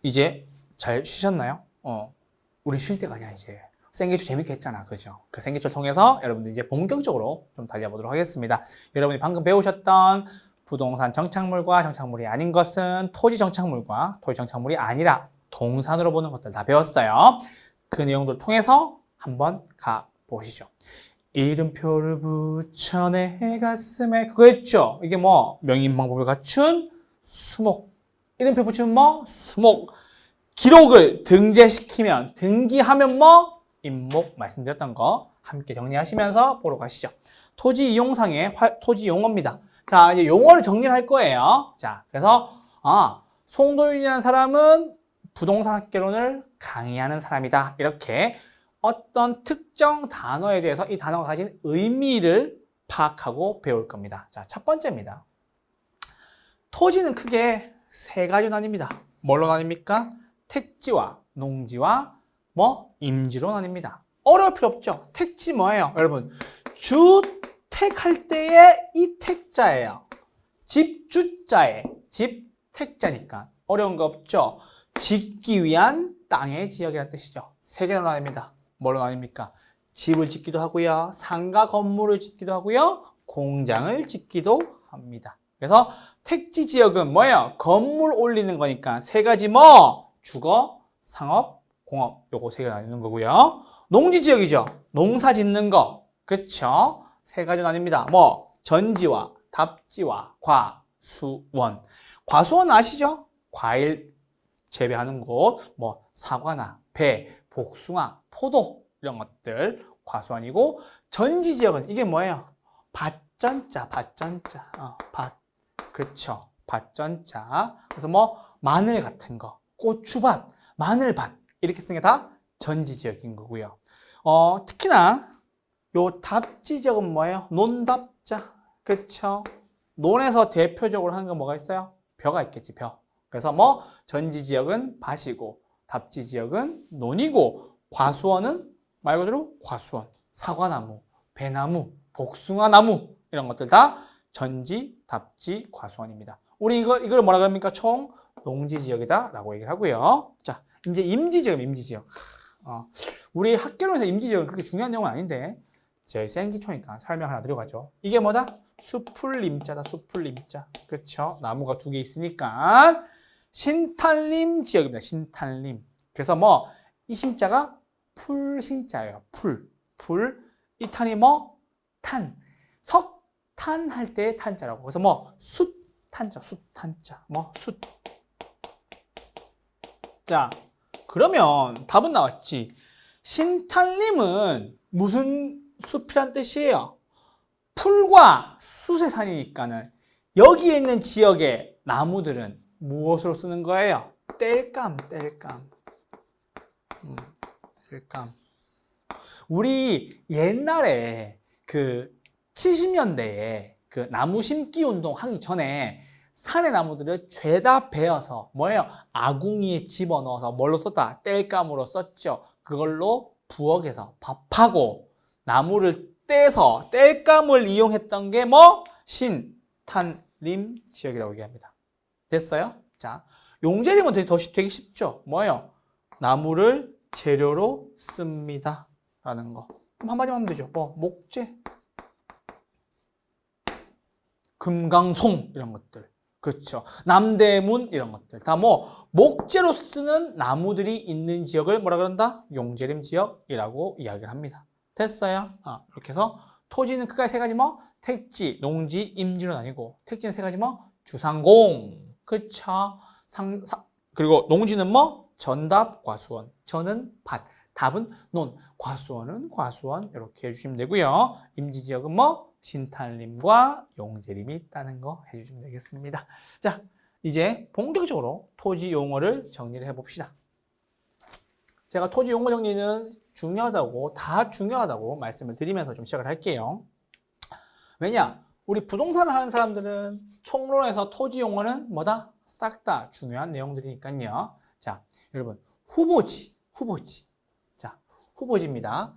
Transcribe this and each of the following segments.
이제 잘 쉬셨나요? 우리 쉴 때가 아니야, 이제. 생기초 재밌게 했잖아, 그죠? 그 생기초를 통해서 여러분들 이제 본격적으로 좀 달려보도록 하겠습니다. 여러분이 방금 배우셨던 부동산 정착물과 정착물이 아닌 것은 토지 정착물과 토지 정착물이 아니라 동산으로 보는 것들 다 배웠어요. 그 내용들 통해서 한번 가보시죠. 이름표를 붙여 내 가슴에, 그거 했죠? 이게 뭐 명인방법을 갖춘 수목. 이름표 붙이면 뭐 수목. 기록을 등재시키면, 등기하면 뭐 임목. 말씀드렸던 거 함께 정리하시면서 보러 가시죠. 토지 이용상의 토지 용어입니다. 자, 이제 용어를 정리를 할 거예요. 자, 그래서 송도윤이라는 사람은 부동산 학개론을 강의하는 사람이다. 이렇게 어떤 특정 단어에 대해서 이 단어가 가진 의미를 파악하고 배울 겁니다. 자, 첫 번째입니다. 토지는 크게 세 가지로 나뉩니다. 뭘로 나뉩니까? 택지와 농지와 임지로 나뉩니다. 어려울 필요 없죠? 택지 뭐예요? 여러분, 주택할 때의 이 택자예요. 집주자에 집택자니까 어려운 거 없죠? 짓기 위한 땅의 지역이라는 뜻이죠. 세 개로 나뉩니다. 뭘로 나뉩니까? 집을 짓기도 하고요, 상가 건물을 짓기도 하고요, 공장을 짓기도 합니다. 그래서 택지 지역은 뭐예요? 건물 올리는 거니까 세 가지 주거, 상업, 공업, 요거 세 개 나뉘는 거고요. 농지 지역이죠. 농사 짓는 거, 그쵸? 세 가지 나뉩니다. 전지와 답지와 과수원. 과수원 아시죠? 과일 재배하는 곳, 사과나 배, 복숭아, 포도 이런 것들 과수원이고, 전지 지역은 이게 뭐예요? 밭전자, 밭, 그쵸? 밭전자. 그래서 마늘 같은 거, 고추밭, 마늘밭 이렇게 쓰는 게 다 전지 지역인 거고요. 특히나 요 답지 지역은 뭐예요? 논답자, 그쵸? 논에서 대표적으로 하는 건 뭐가 있어요? 벼가 있겠지, 벼. 그래서 전지 지역은 밭이고, 답지 지역은 논이고, 과수원은 말 그대로 과수원, 사과나무, 배나무, 복숭아나무 이런 것들 다 전지, 답지, 과수원입니다. 우리 이걸 뭐라 그럽니까? 총 농지 지역이다 라고 얘기를 하고요. 자, 이제 임지 지역, 임지 지역. 우리 학개론에서 임지 지역은 그렇게 중요한 내용은 아닌데 제 생기초니까 설명 하나 드려가죠. 이게 뭐다? 수풀림자다, 수풀림자. 그쵸? 나무가 두 개 있으니까 신탄림 지역입니다. 신탄림. 그래서 이 신자가 풀신자예요. 풀. 이 탄이 탄. 석탄 할 때의 탄자라고. 그래서 숫탄자, 숫탄자. 숫. 자, 그러면 답은 나왔지. 신탄림은 무슨 숲이란 뜻이에요? 풀과 숫의 산이니까는 여기에 있는 지역의 나무들은 무엇으로 쓰는 거예요? 땔감. 우리 옛날에 70년대에 나무 심기 운동 하기 전에 산의 나무들을 죄다 베어서 아궁이에 집어넣어서 뭘로 썼다? 땔감으로 썼죠. 그걸로 부엌에서 밥하고 나무를 떼서 땔감을 이용했던 게 신탄림 지역이라고 얘기합니다. 됐어요? 자, 용재림은 되게 쉽죠. 나무를 재료로 씁니다 라는 거. 그럼 한마디만 하면 되죠. 목재, 금강송 이런 것들, 그렇죠? 남대문 이런 것들 다 목재로 쓰는 나무들이 있는 지역을 뭐라 그런다? 용재림 지역이라고 이야기를 합니다. 됐어요? 이렇게 해서 토지는 크게 세 가지 택지, 농지, 임지로 나뉘고, 택지는 세 가지 주상공, 그쵸? 그리고 농지는 전답, 과수원. 전은 밭, 답은 논, 과수원은 과수원. 이렇게 해주시면 되고요. 임지 지역은 신탄림과 용재림이 있다는 거 해주시면 되겠습니다. 자, 이제 본격적으로 토지 용어를 정리를 해봅시다. 제가 토지 용어 정리는 다 중요하다고 말씀을 드리면서 좀 시작을 할게요. 왜냐? 우리 부동산을 하는 사람들은 총론에서 토지 용어는 싹 다 중요한 내용들이니까요. 자, 여러분, 후보지. 자, 후보지입니다.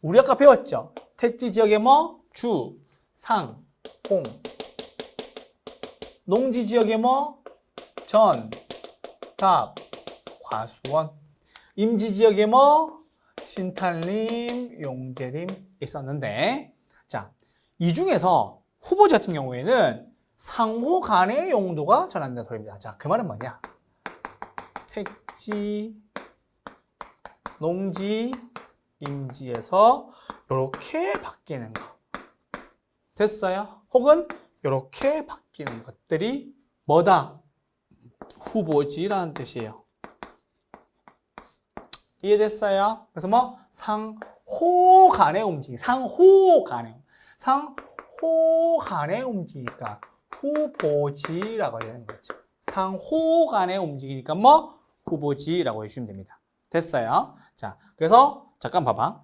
우리 아까 배웠죠? 택지 지역에 주, 상, 공. 농지 지역에 전, 답, 과수원. 임지지역에 뭐 신탄림, 용재림 있었는데, 자, 이 중에서 후보지 같은 경우에는 상호 간의 용도가 전환된다는 소리입니다. 자, 그 말은 뭐냐? 택지, 농지, 임지에서 이렇게 바뀌는 거. 됐어요? 혹은 이렇게 바뀌는 것들이 뭐다? 후보지라는 뜻이에요. 이해됐어요? 그래서 뭐 상호 간의 움직임, 상호 간의 움직이니까 후보지라고 되는 거죠. 상호 간의 움직이니까 뭐 후보지라고 해주시면 됩니다. 됐어요? 자, 그래서 잠깐 봐봐.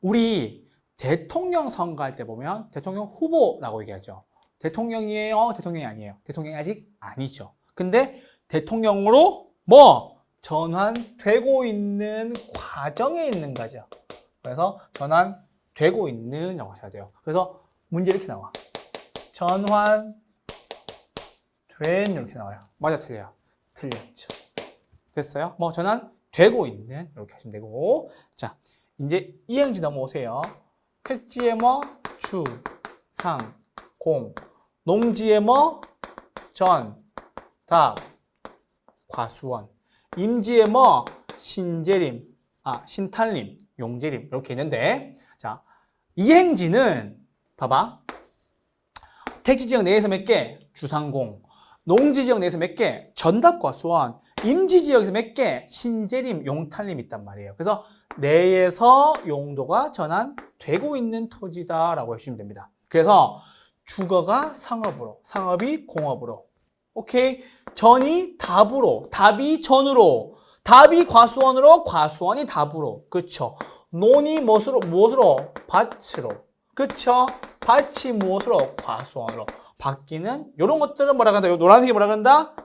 우리 대통령 선거할 때 보면 대통령 후보라고 얘기하죠. 대통령이에요? 대통령이 아니에요? 대통령이 아직 아니죠. 근데 대통령으로 뭐 전환되고 있는 과정에 있는 거죠. 그래서 전환되고 있는 라고 하셔야 돼요. 그래서 문제 이렇게 나와. 전환된 이렇게 나와요. 맞아, 틀려요? 틀렸죠. 됐어요? 뭐 전환되고 있는 이렇게 하시면 되고. 자, 이제 이행지 넘어오세요. 택지에 뭐 주, 상, 공. 농지에 뭐 전, 답, 과수원. 임지에 뭐 신재림, 신탄림, 용재림 이렇게 있는데, 자, 이행지는 봐봐. 택지지역 내에서 몇 개? 주상공. 농지지역 내에서 몇 개? 전답, 과수원. 임지지역에서 몇 개? 신재림, 용탄림 있단 말이에요. 그래서 내에서 용도가 전환되고 있는 토지다라고 해주시면 됩니다. 그래서 주거가 상업으로, 상업이 공업으로. 오케이? 전이 답으로, 답이 전으로, 답이 과수원으로, 과수원이 답으로. 그쵸? 논이 무엇으로? 밭으로. 그쵸? 밭이 무엇으로? 과수원으로. 바뀌는 이런 것들은 뭐라고 한다? 요 노란색이 뭐라고 한다?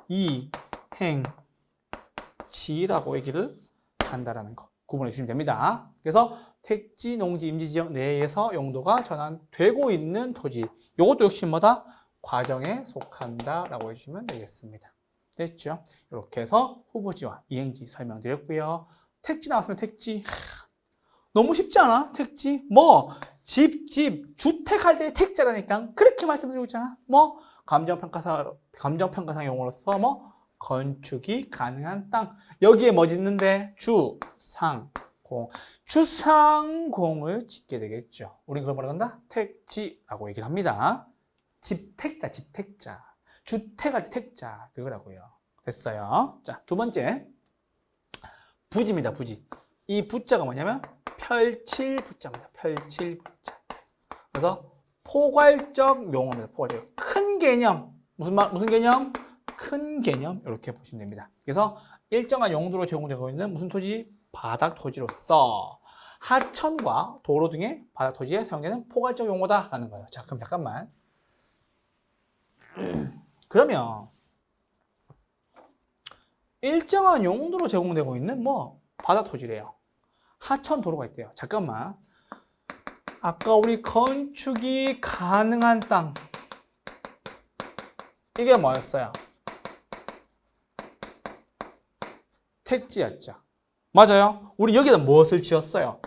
이행지라고 얘기를 한다라는 거. 구분해 주시면 됩니다. 그래서 택지, 농지, 임지지역 내에서 용도가 전환되고 있는 토지. 이것도 역시 뭐다? 과정에 속한다라고 해주시면 되겠습니다. 됐죠? 이렇게 해서 후보지와 이행지 설명드렸고요. 택지 나왔으면 택지. 너무 쉽지 않아? 택지. 뭐 집, 주택할 때 택지라니까. 그렇게 말씀드리고 있잖아. 뭐 감정평가상 용어로서 뭐 건축이 가능한 땅. 여기에 뭐 짓는데? 주상공. 주상공을 짓게 되겠죠. 우린 그걸 뭐라고 한다? 택지라고 얘기를 합니다. 집택자. 주택할 때 택자. 그거라고요. 됐어요. 자, 두 번째. 부지입니다. 부지. 이 부자가 뭐냐면 펼칠 부자입니다. 펼칠 부자. 그래서 포괄적 용어입니다. 포괄적. 큰 개념. 무슨 개념? 큰 개념. 이렇게 보시면 됩니다. 그래서 일정한 용도로 제공되고 있는 무슨 토지? 바닥 토지로서 하천과 도로 등의 바닥 토지에 사용되는 포괄적 용어다라는 거예요. 자, 그럼 잠깐만. 그러면 일정한 용도로 제공되고 있는 뭐 바닥 토지래요. 하천 도로가 있대요. 잠깐만. 아까 우리 건축이 가능한 땅. 이게 뭐였어요? 택지였죠. 맞아요. 우리 여기다 무엇을 지었어요?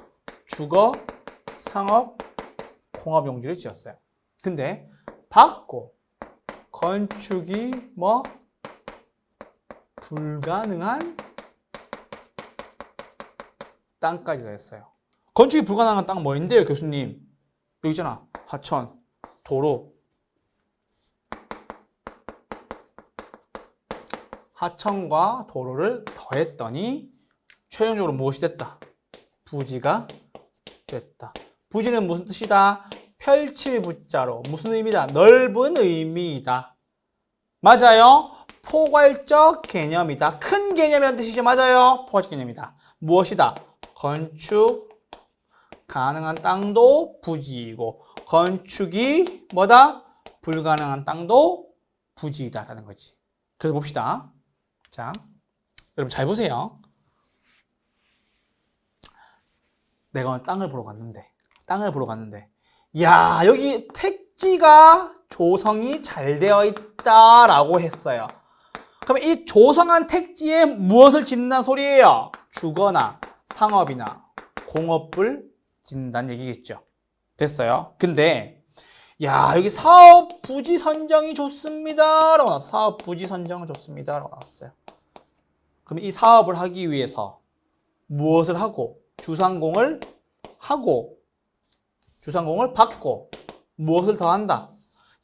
주거, 상업, 공업 용지를 지었어요. 근데 받고 건축이 뭐 불가능한 땅까지 더했어요. 건축이 불가능한 땅 뭐인데요, 교수님? 여기 있잖아. 하천, 도로. 하천과 도로를 더했더니 최종적으로 무엇이 됐다? 부지가 됐다. 부지는 무슨 뜻이다? 펼칠 부자로. 무슨 의미다? 넓은 의미이다. 맞아요? 포괄적 개념이다. 큰 개념이라는 뜻이죠. 맞아요? 포괄적 개념이다. 무엇이다? 건축 가능한 땅도 부지이고 건축이 뭐다? 불가능한 땅도 부지이다라는 거지. 그래서 봅시다. 자, 여러분 잘 보세요. 내가 오늘 땅을 보러 갔는데 야, 여기 택지가 조성이 잘 되어 있다라고 했어요. 그러면 이 조성한 택지에 무엇을 짓는다는 소리예요? 주거나 상업이나 공업을 짓는다는 얘기겠죠. 됐어요? 근데 야, 여기 사업 부지 선정이 좋습니다 라고 나왔어요. 사업 부지 선정은 좋습니다 라고 나왔어요. 그럼 이 사업을 하기 위해서 무엇을 하고 주상공을 하고 주상공을 받고 무엇을 더 한다?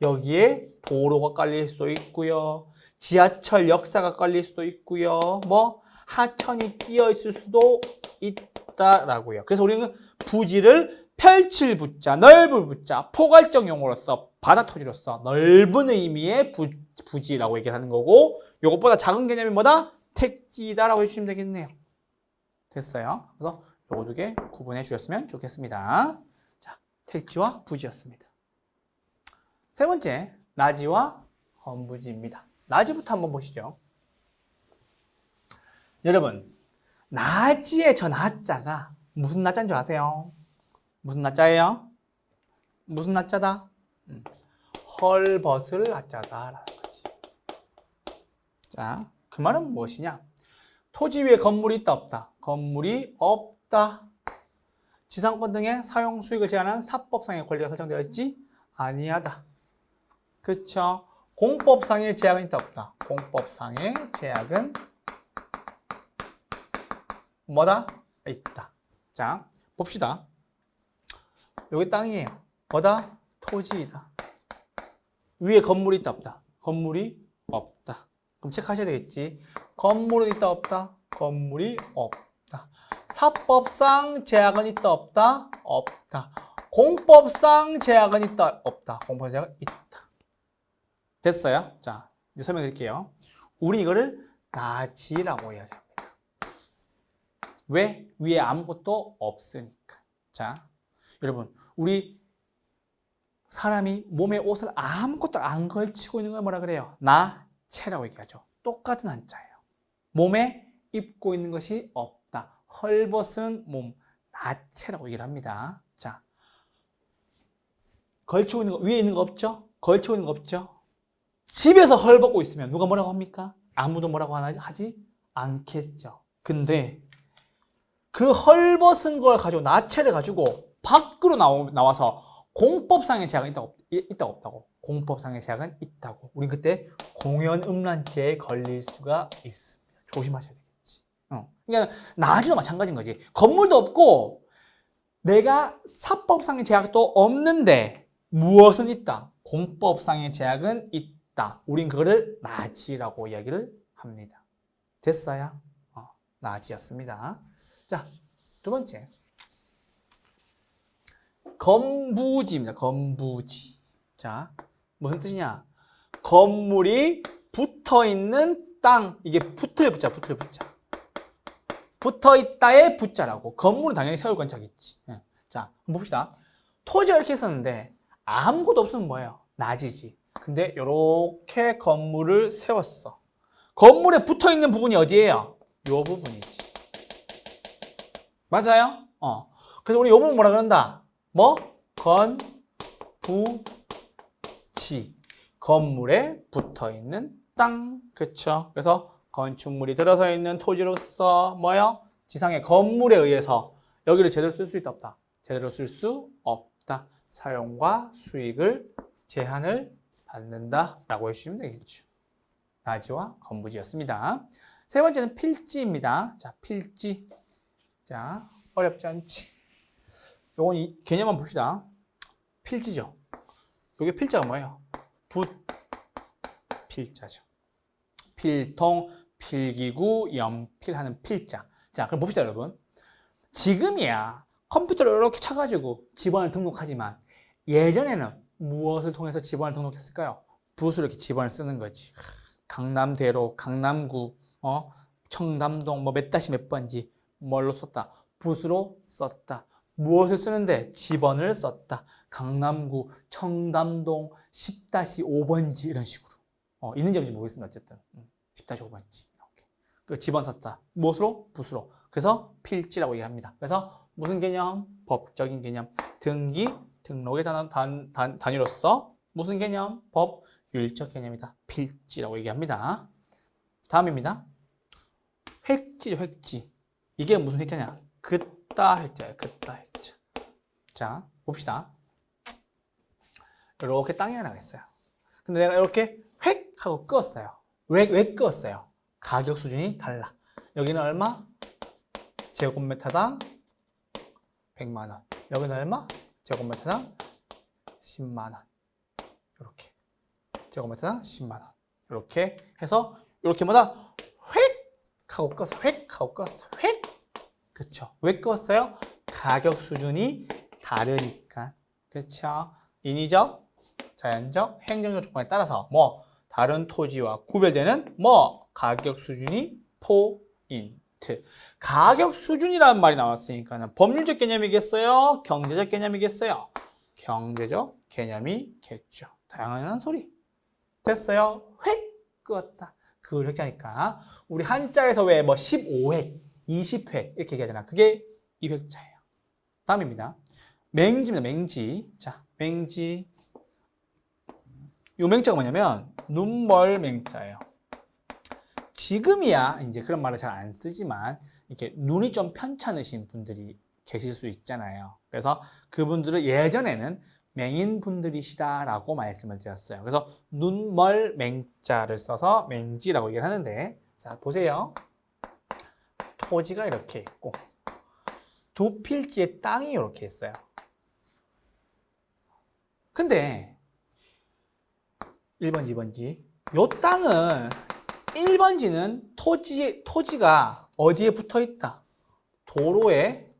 여기에 도로가 깔릴 수도 있고요. 지하철 역사가 깔릴 수도 있고요. 뭐 하천이 끼어 있을 수도 있다라고요. 그래서 우리는 부지를 펼칠 부자, 넓을 부자, 포괄적 용어로서 바다토지로서 넓은 의미의 부지라고 얘기하는 거고 요것보다 작은 개념이 뭐다? 택지다라고 해주시면 되겠네요. 됐어요. 그래서 요거 두 개 구분해 주셨으면 좋겠습니다. 자, 택지와 부지였습니다. 세 번째, 나지와 건부지입니다. 나지부터 한번 보시죠. 여러분, 나지의 저 나자가 무슨 나자인 줄 아세요? 무슨 나자예요? 무슨 나자다? 헐벗을 나자다라는 거지. 자, 그 말은 무엇이냐? 토지 위에 건물이 있다 없다? 건물이 없다. 지상권 등의 사용 수익을 제한하는 사법상의 권리가 설정되어 있지 아니하다. 그쵸? 공법상의 제약은 있다 없다? 공법상의 제약은 뭐다? 있다. 자, 봅시다. 여기 땅이에요. 뭐다? 토지이다. 위에 건물이 있다 없다? 건물이 없다. 그럼 체크하셔야 되겠지. 건물은 있다 없다? 건물이 없다. 사법상 제약은 있다 없다? 없다. 공법상 제약은 있다 없다? 공법 제약은 있다. 됐어요? 자, 이제 설명해 드릴게요. 우리 이거를 나지라고 이야기합니다. 왜? 위에 아무것도 없으니까. 자, 여러분, 우리 사람이 몸에 옷을 아무것도 안 걸치고 있는 걸 뭐라 그래요? 나체라고 얘기하죠. 똑같은 한자예요. 몸에 입고 있는 것이 없다. 헐벗은 몸, 나체라고 얘기를 합니다. 자, 걸치고 있는 거, 위에 있는 거 없죠? 걸치고 있는 거 없죠? 집에서 헐벗고 있으면 누가 뭐라고 합니까? 아무도 뭐라고 하지 않겠죠. 근데 그 헐벗은 걸 가지고 나체를 가지고 밖으로 나와서 공법상의 제약은 있다 없다고? 공법상의 제약은 있다고. 우린 그때 공연음란죄에 걸릴 수가 있습니다. 조심하셔야 되겠지. 그러니까 나지도 마찬가지인 거지. 건물도 없고 내가 사법상의 제약도 없는데 무엇은 있다? 공법상의 제약은 있다. 우린 그거를 나지라고 이야기를 합니다. 됐어요? 나지였습니다. 자, 두 번째. 건부지입니다. 건부지. 자, 무슨 뜻이냐? 건물이 붙어 있는 땅. 이게 붙을 붙자, 붙을 붙자. 붙어 있다의 붙자라고. 건물은 당연히 세울 건자겠지. 자, 한번 봅시다. 토지가 이렇게 있었는데 아무것도 없으면 뭐예요? 나지지. 근데 이렇게 건물을 세웠어. 건물에 붙어 있는 부분이 어디예요? 요 부분이지. 맞아요? 그래서 우리 요 부분 뭐라 그런다? 뭐? 건부지. 건물에 붙어 있는 땅. 그쵸? 그래서 건축물이 들어서 있는 토지로서 뭐요? 지상의 건물에 의해서 여기를 제대로 쓸 수 있다 없다? 제대로 쓸 수 없다. 사용과 수익을 제한을 받는다 라고 해주시면 되겠죠. 나지와 건부지였습니다. 세 번째는 필지입니다. 자, 필지. 자, 어렵지 않지. 요건 이 개념만 봅시다. 필지죠. 요게 필자가 뭐예요? 붓필자죠. 필통, 필기구, 연필하는 필자. 자, 그럼 봅시다, 여러분. 지금이야 컴퓨터를 이렇게 쳐가지고 집원을 등록하지만 예전에는 무엇을 통해서 집원을 등록했을까요? 붓으로 이렇게 집원을 쓰는 거지. 강남대로, 강남구, 청담동 뭐 몇 다시 몇 번지 뭘로 썼다? 붓으로 썼다. 무엇을 쓰는데? 집원을 썼다. 강남구, 청담동 10-5번지 이런 식으로. 있는지 없는지 모르겠습니다. 어쨌든 10-5번지 이렇게. 그 집원 썼다. 무엇으로? 붓으로. 그래서 필지라고 얘기합니다. 그래서 무슨 개념? 법적인 개념. 등기, 등록의 단위로서 무슨 개념? 법, 율적 개념이다. 필지라고 얘기합니다. 다음입니다. 획지죠, 획지. 이게 무슨 획자냐? 그따 획자예요, 그따 획자. 자, 봅시다. 이렇게 땅이 하나가 있어요. 근데 내가 이렇게 획 하고 끄었어요. 왜 끄었어요? 가격 수준이 달라. 여기는 얼마? 제곱미터당 100만 원. 여기는 얼마? 제곱미터당 10만 원. 이렇게. 제곱미터당 10만 원. 이렇게 해서 이렇게 뭐다? 획 하고 껐어. 획 하고 껐어. 획. 그쵸? 왜 껐어요? 가격 수준이 다르니까. 그쵸? 인위적, 자연적, 행정적 조건에 따라서 뭐 다른 토지와 구별되는 뭐 가격 수준이 포인트. 가격 수준이라는 말이 나왔으니까 법률적 개념이겠어요? 경제적 개념이겠어요? 경제적 개념이겠죠. 다양한 소리. 됐어요? 획 끄었다. 그걸 획자니까 우리 한자에서 왜 뭐 15획, 20획 이렇게 얘기하잖아. 그게 이 획자예요. 다음입니다. 맹지입니다. 맹지. 자, 맹지. 요 맹자가 뭐냐면 눈멀 맹자예요. 지금이야 이제 그런 말을 잘 안 쓰지만 이렇게 눈이 좀 편찮으신 분들이 계실 수 있잖아요. 그래서 그분들은 예전에는 맹인분들이시다라고 말씀을 드렸어요. 그래서 눈멀 맹자를 써서 맹지라고 얘기를 하는데, 자 보세요. 토지가 이렇게 있고 두 필지의 땅이 이렇게 있어요. 근데 1번지, 2번지 요 땅은 1번지는 토지가 어디에 붙어 있다? 도로에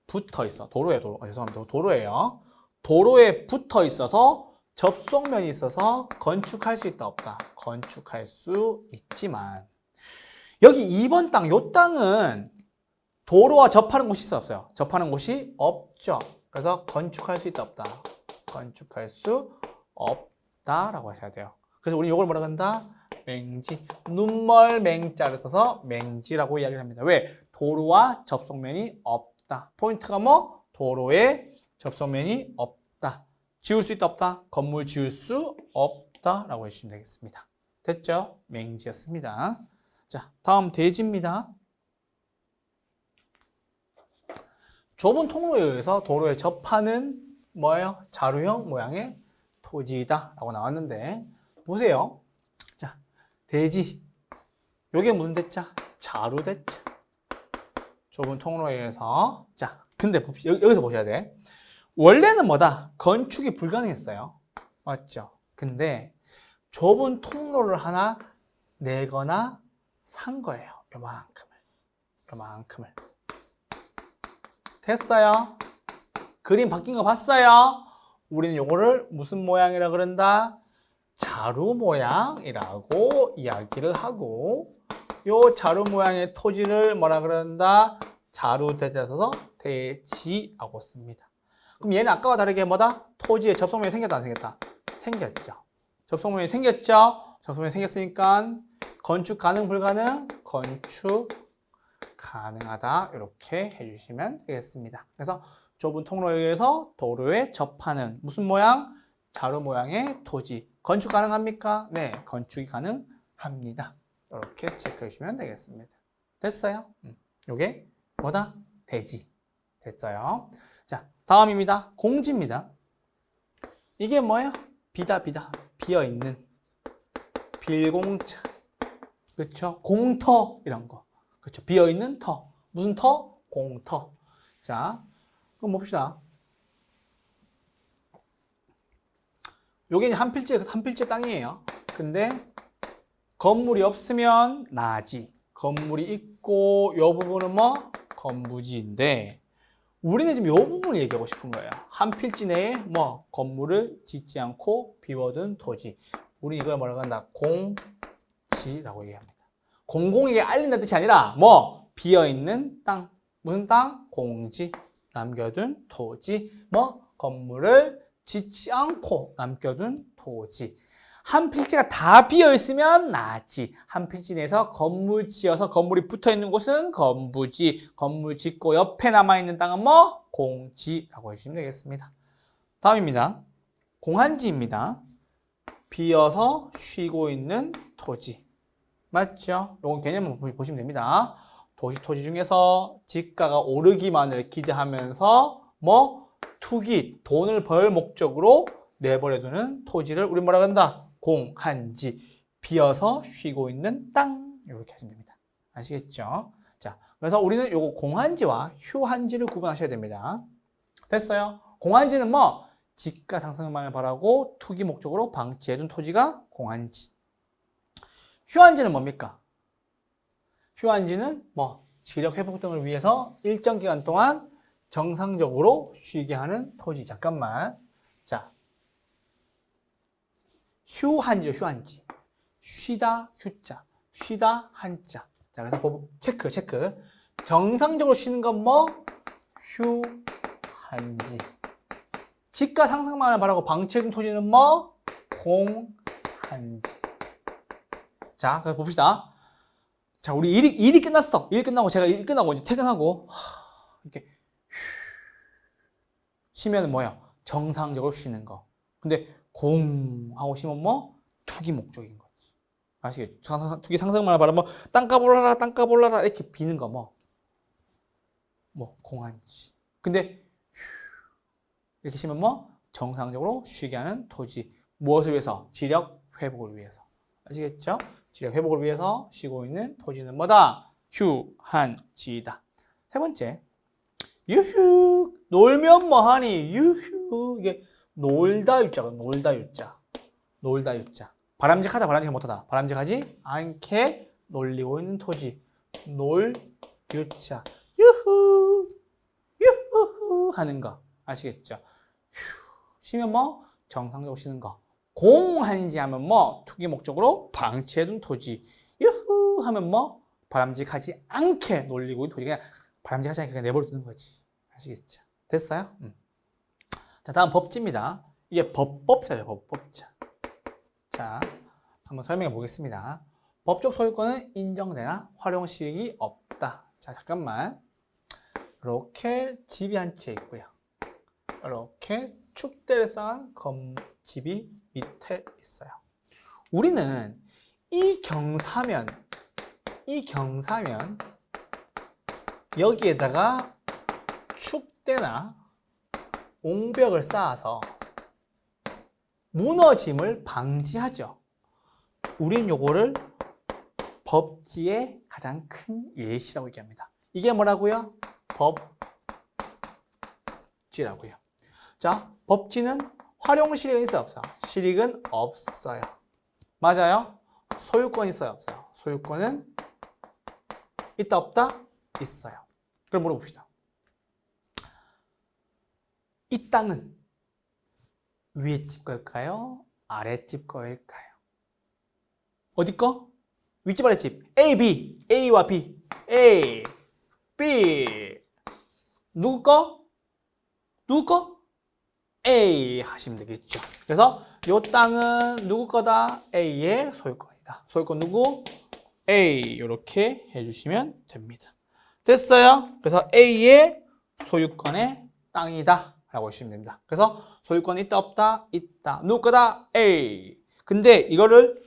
붙어 있어. 죄송합니다. 도로예요. 도로에 붙어 있어서 접속면이 있어서 건축할 수 있다, 없다? 건축할 수 있지만 여기 2번 땅, 요 땅은 도로와 접하는 곳이 있어, 없어요? 접하는 곳이 없죠. 그래서 건축할 수 있다, 없다? 건축할 수 없다라고 하셔야 돼요. 그래서 우리 이걸 뭐라고 한다? 맹지. 눈멀 맹자를 써서 맹지라고 이야기를 합니다. 왜? 도로와 접속면이 없다. 포인트가 뭐? 도로에 접속면이 없다. 지을 수 있다, 없다? 건물 지을 수 없다 라고 해주시면 되겠습니다. 됐죠? 맹지였습니다. 자, 다음 대지입니다. 좁은 통로에 의해서 도로에 접하는 뭐예요? 자루형 모양의 토지이다 라고 나왔는데 보세요. 자, 대지. 요게 무슨 대자? 자루 대자. 좁은 통로에 의해서. 자, 근데 여기서 보셔야 돼. 원래는 뭐다? 건축이 불가능했어요. 맞죠? 근데 좁은 통로를 하나 내거나 산 거예요. 요만큼을. 됐어요? 그림 바뀐 거 봤어요? 우리는 요거를 무슨 모양이라 그런다? 자루 모양이라고 이야기를 하고 요 자루 모양의 토지를 뭐라 그런다? 자루 대자를 써서 대지라고 씁니다. 그럼 얘는 아까와 다르게 뭐다? 토지에 접속면이 생겼다, 안 생겼다? 생겼죠. 접속면이 생겼죠? 접속면이 생겼으니까 건축 가능, 불가능? 건축 가능하다. 이렇게 해주시면 되겠습니다. 그래서 좁은 통로에 의해서 도로에 접하는 무슨 모양? 자루 모양의 토지. 건축 가능합니까? 네, 건축이 가능합니다. 이렇게 체크해 주시면 되겠습니다. 됐어요? 요게 뭐다? 대지. 됐어요? 자, 다음입니다. 공지입니다. 이게 뭐예요? 비다. 비어있는. 빌공차. 그쵸? 공터. 이런 거. 그쵸? 비어있는 터. 무슨 터? 공터. 자, 그럼 봅시다. 요게 한 필지 땅이에요. 근데 건물이 없으면 나지. 건물이 있고 요 부분은 뭐? 건부지인데 우리는 지금 요 부분을 얘기하고 싶은 거예요. 한 필지 내에 뭐 건물을 짓지 않고 비워둔 토지. 우리 이걸 뭐라고 한다? 공지라고 얘기합니다. 공공에게 알린다는 뜻이 아니라 뭐 비어있는 땅. 무슨 땅? 공지. 남겨둔 토지. 뭐 건물을 짓지 않고 남겨둔 토지. 한 필지가 다 비어있으면 나지. 한 필지 내에서 건물 지어서 건물이 붙어있는 곳은 건부지. 건물 짓고 옆에 남아있는 땅은 뭐? 공지라고 해주시면 되겠습니다. 다음입니다. 공한지입니다. 비어서 쉬고 있는 토지. 맞죠? 요건 개념만 보시면 됩니다. 도시 토지 중에서 지가가 오르기만을 기대하면서 뭐 투기, 돈을 벌 목적으로 내버려두는 토지를 우리 뭐라 한다? 공한지, 비어서 쉬고 있는 땅. 이렇게 하시면 됩니다. 아시겠죠? 자, 그래서 우리는 요거 공한지와 휴한지를 구분하셔야 됩니다. 됐어요? 공한지는 뭐 지가 상승만을 바라고 투기 목적으로 방치해둔 토지가 공한지. 휴한지는 뭡니까? 휴한지는 뭐 지력 회복 등을 위해서 일정 기간 동안 정상적으로 쉬게 하는 토지. 잠깐만. 자, 휴한지요, 휴한지. 쉬다, 휴자. 쉬다, 한자. 자, 그래서 체크. 정상적으로 쉬는 건 뭐? 휴한지. 지가 상승만을 바라고 방치해둔 토지는 뭐? 공한지. 자, 그래서 봅시다. 자, 우리 일이 끝났어. 일 끝나고 제가 일 끝나고 이제 퇴근하고 이렇게 쉬면 뭐야? 정상적으로 쉬는 거. 근데 공 하고 쉬면 뭐? 투기 목적인 거지. 아시겠죠? 투기 상승만을 바라면 땅값 올라라 이렇게 비는 거 뭐 공한지. 근데 이렇게 쉬면 뭐? 정상적으로 쉬게 하는 토지. 무엇을 위해서? 지력 회복을 위해서. 아시겠죠? 지력 회복을 위해서 쉬고 있는 토지는 뭐다? 휴한지다. 세 번째, 유휴. 놀면 뭐하니? 유휴. 이게 놀다 유자가 놀다 유자. 바람직하다, 바람직하지 못하다. 바람직하지 않게 놀리고 있는 토지. 놀 유자. 유후. 유후 하는 거. 아시겠죠? 휴. 쉬면 뭐? 정상적으로 쉬는 거. 공한지 하면 뭐? 투기 목적으로 방치해둔 토지. 유후 하면 뭐? 바람직하지 않게 놀리고 있는 토지. 그냥 바람직하지 않게 그냥 내버려두는 거지. 아시겠죠? 됐어요? 자, 다음 법지입니다. 이게 법자죠, 법자. 자, 한번 설명해 보겠습니다. 법적 소유권은 인정되나 활용 시익이 없다. 자, 잠깐만. 이렇게 집이 한 채 있고요. 이렇게 축대를 쌓은 집이 밑에 있어요. 우리는 이 경사면 여기에다가 축대나 옹벽을 쌓아서 무너짐을 방지하죠. 우린 요거를 법지의 가장 큰 예시라고 얘기합니다. 이게 뭐라고요? 법지라고요. 자, 법지는 활용 실익은 있어요, 없어요? 실익은 없어요. 맞아요? 소유권 있어요, 없어요? 소유권은 있다, 없다? 있어요. 그럼 물어봅시다. 이 땅은 위에 집 거일까요? 아래 집 거일까요? 어디 거? 윗집 아랫집. A, B. A와 B. A, B. 누구 거? A 하시면 되겠죠. 그래서 이 땅은 누구 거다? A의 소유권이다. 소유권 누구? A. 이렇게 해주시면 됩니다. 됐어요? 그래서 A의 소유권의 땅이다 라고 하시면 됩니다. 그래서 소유권이 있다 없다? 있다. 누구 거다? A. 근데 이거를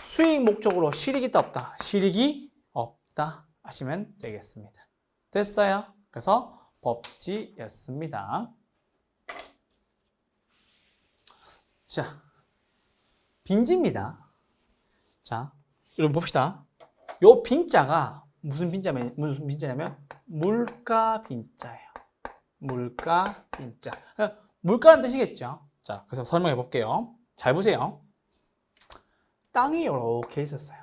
수익 목적으로 실익이 있다 없다? 실익이 없다 하시면 되겠습니다. 됐어요? 그래서 법지였습니다. 자, 빈지입니다. 자, 여러분 봅시다. 요 빈자가 무슨 빈자냐면 물가 빈자예요. 물가 빈자. 물가라는 뜻이겠죠. 자, 그래서 설명해 볼게요. 잘 보세요. 땅이 이렇게 있었어요.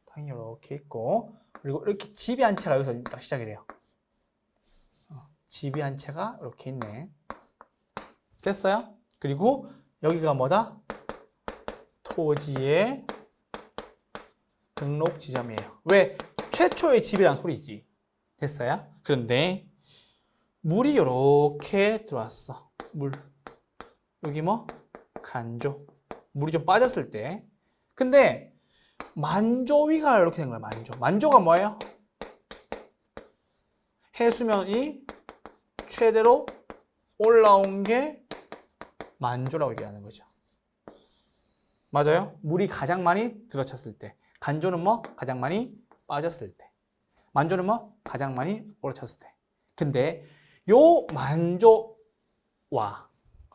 땅이 이렇게 있고, 그리고 이렇게 집이 한 채가 여기서 딱 시작이 돼요. 집이 한 채가 이렇게 있네. 됐어요? 그리고 여기가 뭐다? 토지의 등록 지점이에요. 왜? 최초의 집이란 소리지. 됐어요? 그런데 물이 이렇게 들어왔어. 물. 여기 뭐? 간조. 물이 좀 빠졌을 때. 근데 만조위가 이렇게 된 거야. 만조가 뭐예요? 해수면이 최대로 올라온 게 만조라고 얘기하는 거죠. 맞아요? 물이 가장 많이 들어찼을 때. 간조는 뭐? 가장 많이 빠졌을 때. 만조는 뭐? 가장 많이 올라쳤을 때. 근데 요 만조와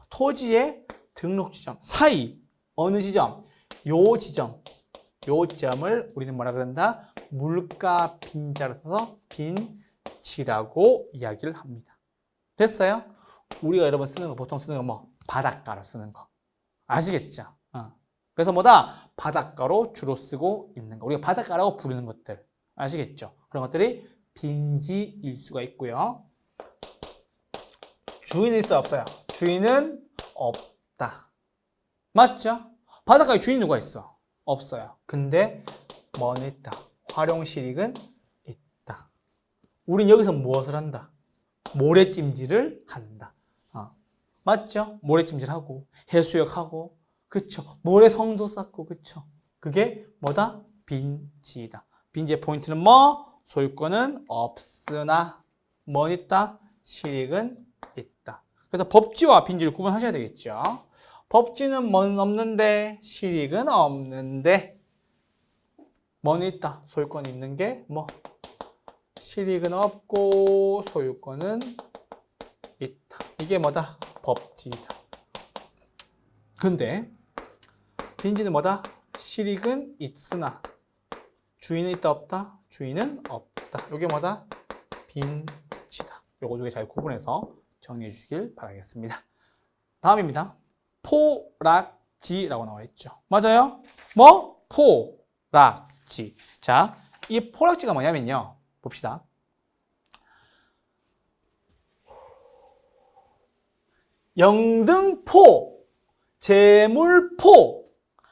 토지의 등록 지점 사이 어느 지점? 요 지점을 우리는 뭐라 그런다? 물가 빈자로 써서 빈지라고 이야기를 합니다. 됐어요? 우리가 여러분 쓰는 거 보통 쓰는 거 뭐? 바닷가로 쓰는 거. 아시겠죠? 그래서 뭐다? 바닷가로 주로 쓰고 있는 거. 우리가 바닷가라고 부르는 것들. 아시겠죠? 그런 것들이 빈지일 수가 있고요. 주인이 있어요? 없어요? 주인은 없다. 맞죠? 바닷가에 주인 누가 있어? 없어요. 근데 뭐는 있다? 활용실익은 있다. 우린 여기서 무엇을 한다? 모래찜질을 한다. 맞죠? 모래찜질하고 해수욕하고 그쵸? 모래성도 쌓고 그쵸? 그게 뭐다? 빈지다. 빈지의 포인트는 뭐? 소유권은 없으나 뭐는 있다? 실익은 있다. 그래서 법지와 빈지를 구분하셔야 되겠죠. 법지는 뭐는 없는데 실익은 없는데 뭐는 있다? 소유권이 있는 게 뭐? 실익은 없고 소유권은 있다. 이게 뭐다? 법지다. 근데 빈지는 뭐다? 실익은 있으나 주인은 있다 없다? 주인은 없다. 이게 뭐다? 빈지다. 요거 두 개 잘 구분해서 정리해 주시길 바라겠습니다. 다음입니다. 포락지라고 나와 있죠. 맞아요? 뭐? 포락지. 자, 이 포락지가 뭐냐면요. 봅시다. 영등포, 재물포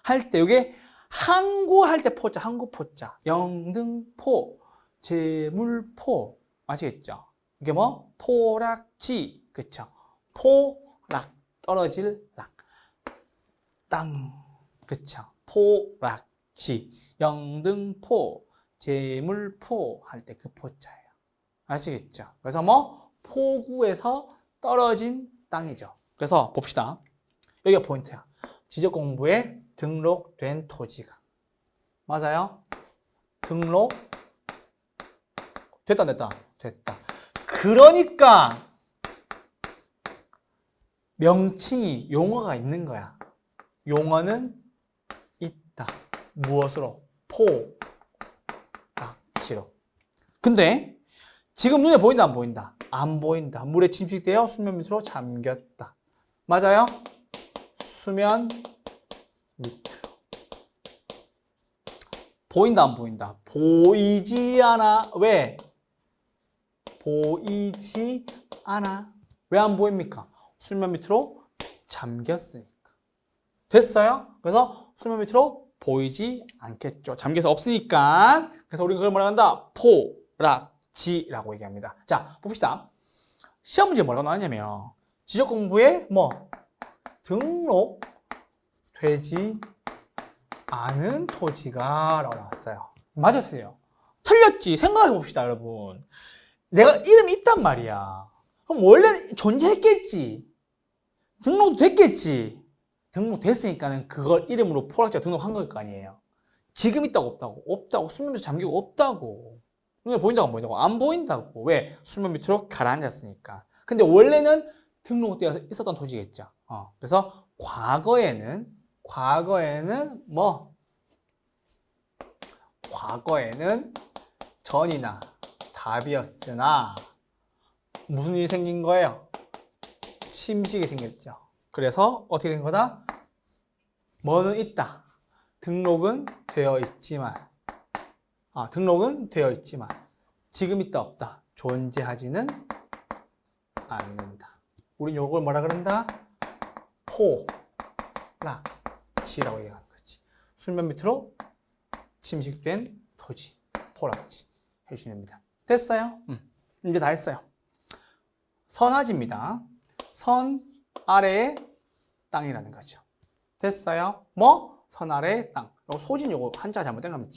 할 때 이게 항구할 때 포자, 항구포자. 영등포, 재물포. 아시겠죠? 이게 뭐? 포락지. 그쵸? 포락, 떨어질 락. 땅. 그쵸? 포락지. 영등포, 재물포 할 때 그 포자예요. 아시겠죠? 그래서 뭐? 포구에서 떨어진 땅이죠. 그래서 봅시다. 여기가 포인트야. 지적 공부에 등록된 토지가. 맞아요? 등록 됐다. 그러니까 명칭이 용어가 있는 거야. 용어는 있다. 무엇으로? 포락지로. 근데 지금 눈에 보인다 안 보인다? 안 보인다. 물에 침식되어 수면 밑으로 잠겼다. 맞아요? 수면 밑으로. 보인다 안 보인다? 보이지 않아. 왜? 보이지 않아. 왜 안 보입니까? 수면 밑으로 잠겼으니까. 됐어요? 그래서 수면 밑으로 보이지 않겠죠. 잠겨서 없으니까. 그래서 우리가 그걸 뭐라 한다? 포락지라고 얘기합니다. 자, 봅시다. 시험 문제 뭐라고 나왔냐면 지적 공부에 뭐 등록되지 않은 토지가 라고 나왔어요. 맞아, 틀려? 틀렸지. 생각해 봅시다, 여러분. 내가 이름이 있단 말이야. 그럼 원래 존재했겠지. 등록도 됐겠지. 등록됐으니까는 그걸 이름으로 포락지가 등록한 걸 거 아니에요. 지금 있다고 없다고? 없다고. 수면 밑으로 잠기고 없다고. 눈에 보인다고 안 보인다고? 안 보인다고. 왜? 수면 밑으로 가라앉았으니까. 근데 원래는 등록되어 있었던 토지겠죠. 그래서 과거에는 뭐? 과거에는 전이나 답이었으나 무슨 일이 생긴 거예요? 침식이 생겼죠. 그래서 어떻게 된 거다? 뭐는 있다. 등록은 되어 있지만 지금 있다 없다. 존재하지는 않는다. 우린 요걸 뭐라 그런다? 포락지라고 얘기하는 거지. 수면 밑으로 침식된 토지, 포락지 해주시면 됩니다. 됐어요? 이제 다 했어요. 선하지입니다. 선 아래의 땅이라는 거죠. 됐어요? 뭐? 선 아래의 땅. 소진 요거 한자 잘못된 겁니다.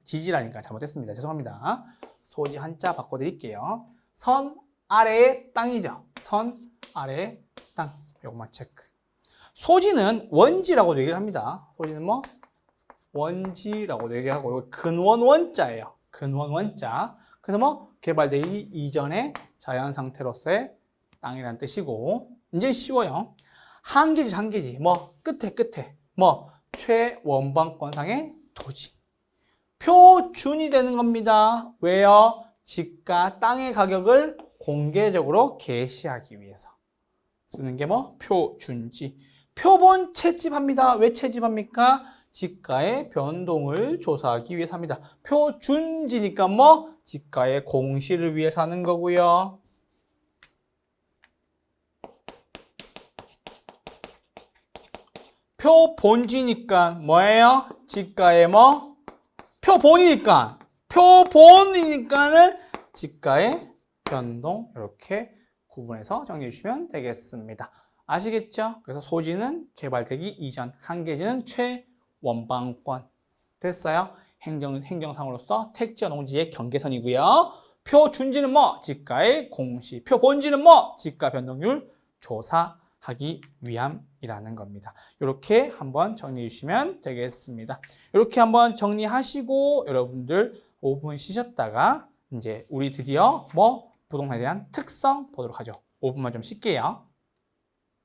지지라니까 잘못됐습니다. 죄송합니다. 소지 한자 바꿔드릴게요. 선 아래의 땅이죠. 선 아래의 땅. 요것만 체크. 소지는 원지라고도 얘기를 합니다. 소지는 뭐? 원지라고도 얘기하고 이거 근원 원자예요. 근원 원자. 그래서 뭐 개발되기 이전의 자연 상태로서의 땅이라는 뜻이고 이제 쉬워요. 한계지 한계지 뭐 끝에 뭐 최원방권상의 토지. 표준이 되는 겁니다. 왜요? 집과 땅의 가격을 공개적으로 게시하기 위해서 쓰는 게 뭐 표준지. 표본 채집합니다. 왜 채집합니까? 지가의 변동을 조사하기 위해서 합니다. 표준지니까 뭐 지가의 공시를 위해서 하는 거고요. 표본지니까 뭐예요? 지가의 뭐 표본이니까는 지가의 변동 이렇게 구분해서 정리해 주시면 되겠습니다. 아시겠죠? 그래서 소지는 개발되기 이전, 한계지는 최원방권. 됐어요? 행정상으로서 택지와 농지의 경계선이고요. 표준지는 뭐? 지가의 공시. 표본지는 뭐? 지가 변동률 조사하기 위함이라는 겁니다. 이렇게 한번 정리해 주시면 되겠습니다. 이렇게 한번 정리하시고 여러분들 5분 쉬셨다가 이제 우리 드디어 뭐 부동산에 대한 특성 보도록 하죠. 5분만 좀 쉴게요.